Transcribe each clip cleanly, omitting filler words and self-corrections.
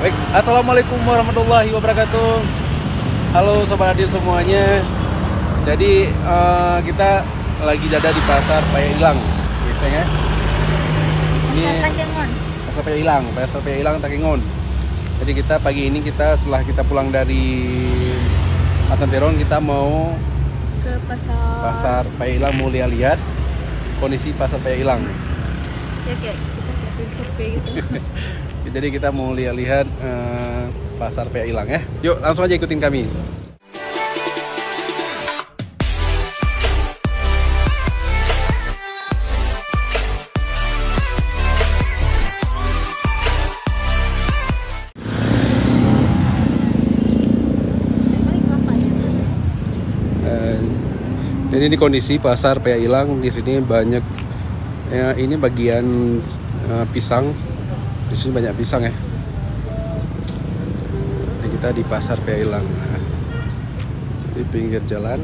Baik, assalamualaikum warahmatullahi wabarakatuh. Halo sobat hadir semuanya. Jadi kita lagi ada di pasar Paya Ilang, biasanya. Ini pasar Paya Ilang Takengon. Jadi kita pagi ini setelah kita pulang dari Atanteron, kita mau ke pasar Paya Ilang, mau lihat kondisi pasar Paya Ilang. Ya kayak kita bikin survei gitu. Jadi kita mau lihat pasar Paya Ilang ya. Yuk langsung aja ikutin kami. Ini kondisi pasar Paya Ilang. Di sini banyak ya, ini bagian pisang. Di sini banyak pisang ya. Nah, kita di pasar Paya Ilang, di pinggir jalan.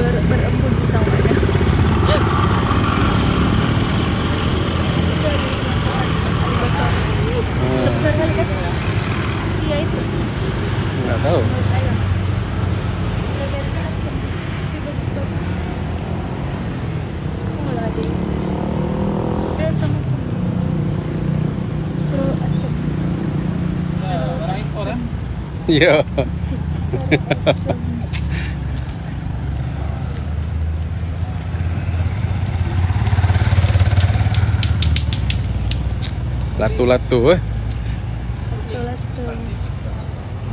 Berembun pisangnya. Sebesar kali kan? Iya itu. Nggak tahu. Iya. Latu-latu.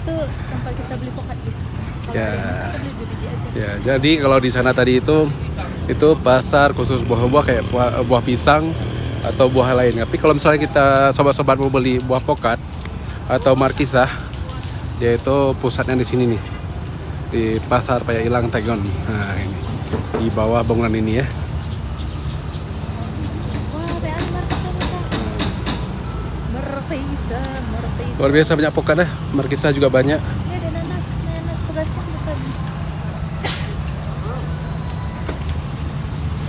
Itu tempat kita beli pokat pisang. Ya. Kita beli biji aja. Ya, jadi kalau di sana tadi itu pasar khusus buah-buah kayak buah pisang atau buah lain. Tapi kalau misalnya kita sobat-sobat mau beli buah pokat atau markisah, dia itu pusatnya di sini nih, di pasar Paya Ilang Takengon. Nah ini di bawah bangunan ini ya. Luar biasa banyak pokat ya, markisah juga banyak. Ini ada nanas tugasnya bukan.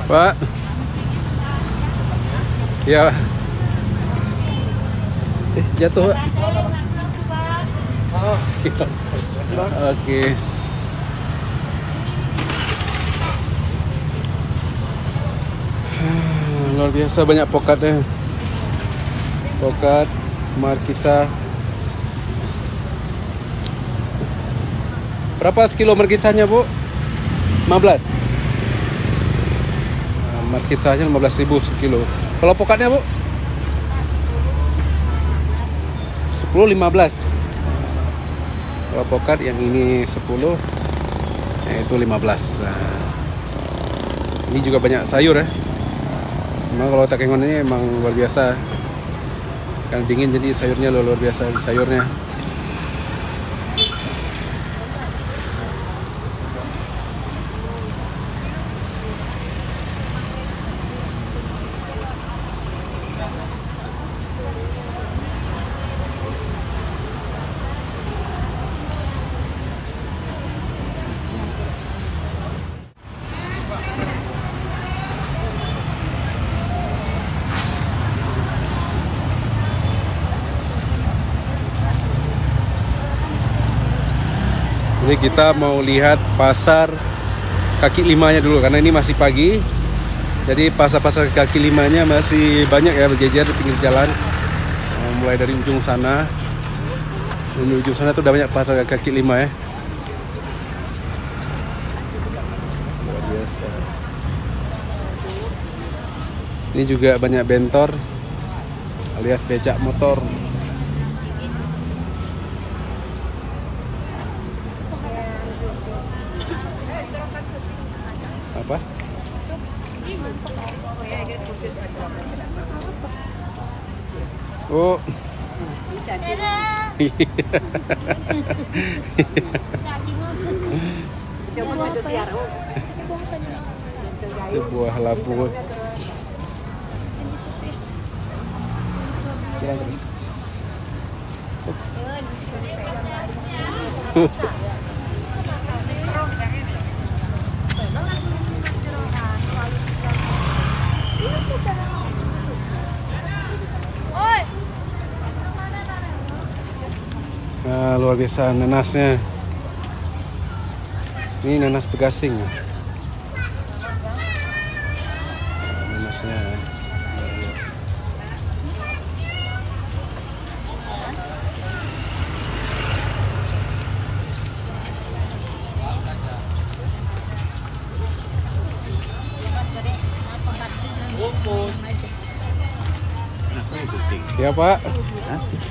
Pak. Ya. Jatuh, Pak. Oke. Luar biasa banyak pokatnya. Pokat, markisah. Berapa sekilo markisahnya, Bu? 15. Nah, markisahnya 15.000 sekilo. Kalau pokatnya, Bu? 10, 15. Kalau pokat yang ini 10, itu 15. Nah, ini juga banyak sayur ya. Memang kalau Takengon ini emang luar biasa. Kan dingin jadi sayurnya luar biasa sayurnya. Jadi kita mau lihat pasar kaki limanya dulu karena ini masih pagi. Jadi pasar-pasar kaki limanya masih banyak ya, berjejer di pinggir jalan. Mulai dari ujung sana. Di ujung sana tuh udah banyak pasar kaki lima ya. Luar biasa. Ini juga banyak bentor alias becak motor. Apa? Oh. Itu buah labu. Nah, luar biasa nanasnya. Ini nanas pegasing. Nanasnya. Ya Pak.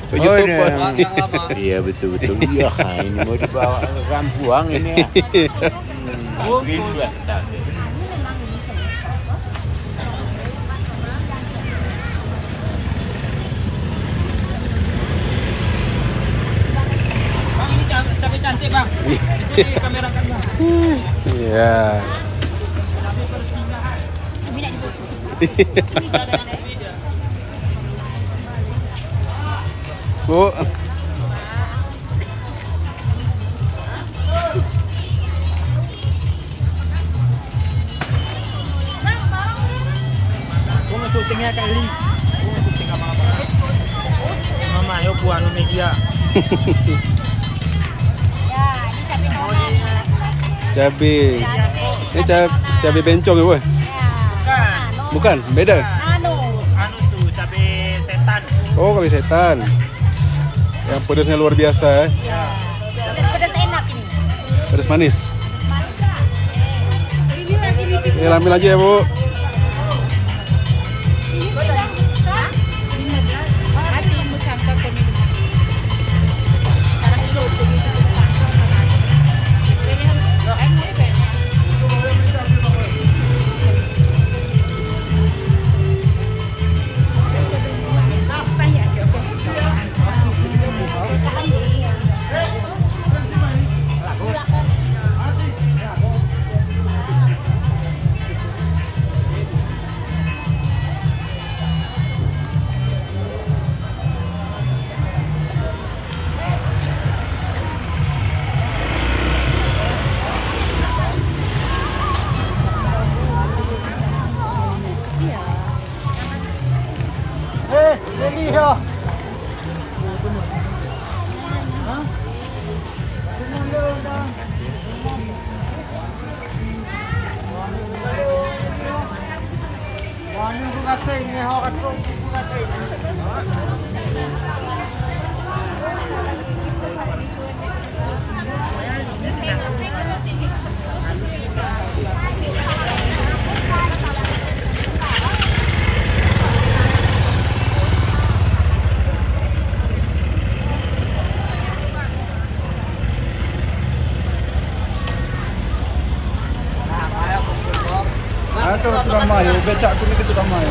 Oh, YouTube Pak. Iya betul-betul. Iya kak, ini mau dibawa ke Kampuang ini ya. Bang, ini cabai cantik bang. Itu kamera kan bang. Iya. Bu. Gua nge-syutingnya kali. Gua nge-syuting apa-apa. Mama, ayo buang media. Cabai. Ini cabai bencong ya, Bu? Bukan, beda. Anu tuh cabai setan. Oh, cabai setan. Yang pedasnya luar biasa ya. Pedas enak ini. Pedas manis. Ini ambil aja ya, Bu. Itu tukang mayo, becakku ni tukang mayo.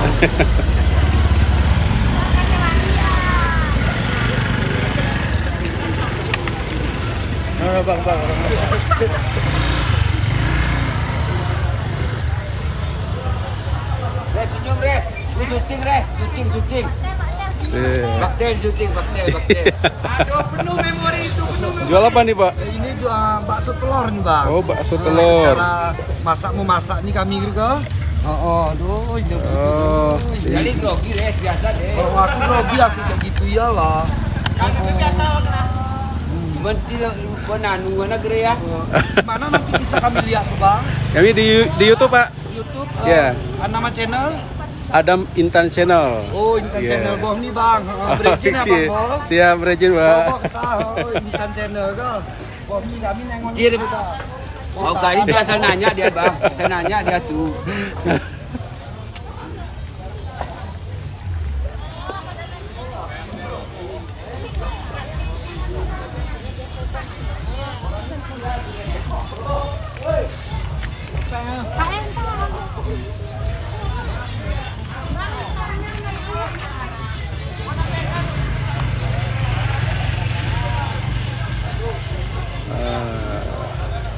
Bang. Res, senyum res. Ini syuting res, syuting. Baktel syuting, baktel. Aduh, penuh memori itu, penuh memori. Jual apa nih, Pak? Ini bakso telur nih, Bang. Oh, bakso telur. Cara memasak nih kami juga. Aduh, ini. Jadi grogi res biasa deh. Kalau aku grogi aku kayak gitu ya lah. Kami biasa cuman tidak nanu negeri ya. Mana nanti bisa kami lihat tuh, Bang? Kami di YouTube, Pak. YouTube. Ya. Nama channel? Adam Intan Channel. Oh, Intan Yeah. Channel boh nih, Bang. Berejin ya, Oke. Bang. Boh. Siap, Rejin, Pak. Oh, Intan Channel kah? Boh nih kami nengok. Dia mau kali dia nanya dia bang, saya nanya dia tuh.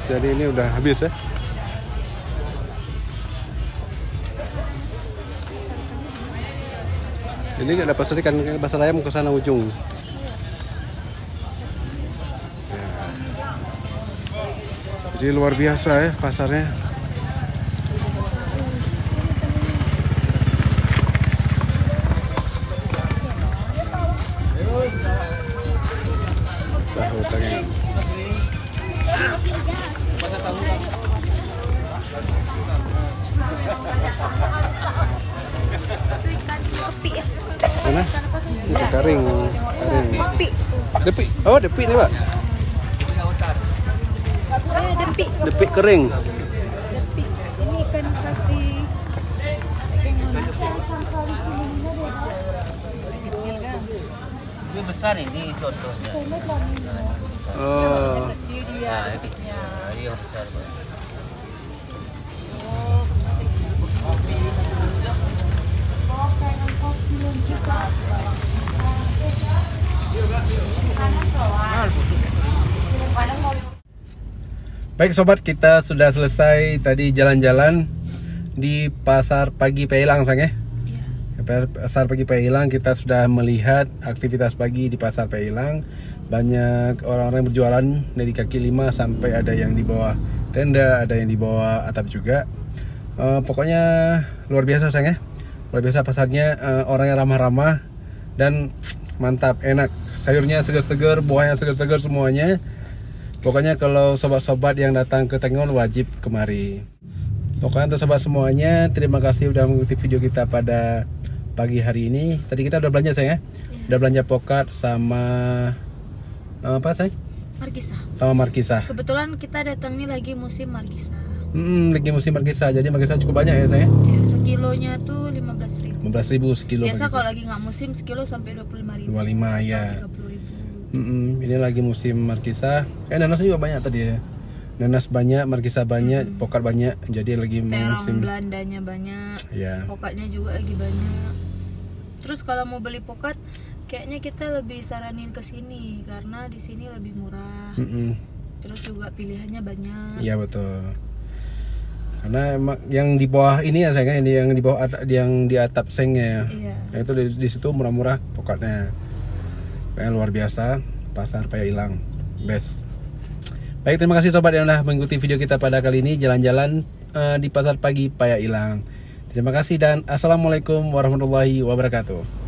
Jadi ini udah habis ya. Ini nggak dapat kan pasar ayam ke sana ujung. Jadi luar biasa ya pasarnya. Tahu tangan. Kopi ya. Mana? Itu kering. Kopi. Depi. Oh, depi nih, Pak. Ini dempi. Depi kering. Dempi. Ini ikan khas di kecil kan. Ini besar ini contohnya. Oh. Kecil dia. Ini yang besar. Baik sobat, kita sudah selesai tadi jalan-jalan di Pasar Pagi Pailang, Sang ya. Pasar Pagi Pailang, kita sudah melihat aktivitas pagi di Pasar Pailang. Banyak orang-orang berjualan dari kaki lima sampai ada yang di bawah tenda, ada yang di bawah atap juga. Pokoknya luar biasa, Sang ya. Luar biasa pasarnya, orangnya ramah-ramah dan mantap, enak. Sayurnya segar-segar, buahnya segar-segar semuanya. Pokoknya kalau sobat-sobat yang datang ke Tengon wajib kemari. Pokoknya untuk sobat semuanya, terima kasih udah mengikuti video kita pada pagi hari ini. Tadi kita udah belanja, Sayang ya. Udah belanja pokat sama apa, Sayang? Markisa. Sama Markisa. Kebetulan kita datang nih lagi musim Markisa. Lagi musim Markisa. Jadi Markisa cukup banyak ya, Sayang. Ya, sekilonya tuh 15.000. 15.000 sekilo. Biasa Markisa. kalau lagi nggak musim sekilo sampai 25.000. 25 ya. 30.000. Ini lagi musim Markisa. Nanas juga banyak tadi ya. Nanas banyak, Markisa banyak, pokat banyak. Jadi lagi Terong musim. Belandanya banyak. Ya. Pokatnya juga lagi banyak. Terus kalau mau beli pokat, kayaknya kita lebih saranin ke sini karena di sini lebih murah. Terus juga pilihannya banyak. Iya betul. Karena emang yang di bawah ini ya, Sayang, yang di bawah yang di atap sengnya ya. Iya. Nah, itu di situ murah-murah pokoknya. Kayak luar biasa, Pasar Pailang best. Baik, terima kasih sobat yang udah mengikuti video kita pada kali ini jalan-jalan di Pasar Pagi Pailang. Terima kasih dan assalamualaikum warahmatullahi wabarakatuh.